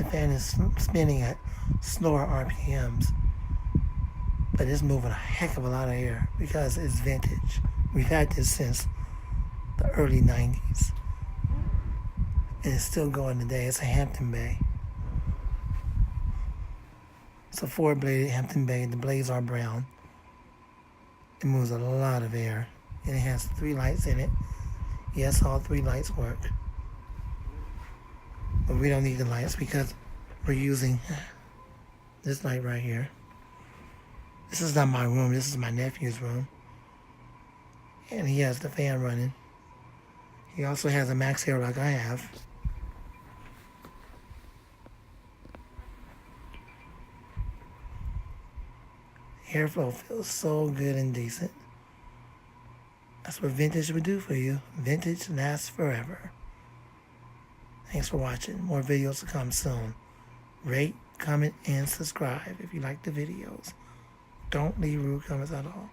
The fan is spinning at slower RPMs, but it's moving a heck of a lot of air because it's vintage. We've had this since the early 90s, and it's still going today. It's a Hampton Bay. It's a 4-bladed Hampton Bay. The blades are brown. It moves a lot of air, and it has 3 lights in it. Yes, all 3 lights work, but we don't need the lights because we're using this light right here. This is not my room. This is my nephew's room, and he has the fan running. He also has a max air like I have. Airflow feels so good and decent. That's what vintage would do for you. Vintage lasts forever. Thanks for watching. More videos to come soon. Rate, comment, and subscribe if you like the videos. Don't leave rude comments at all.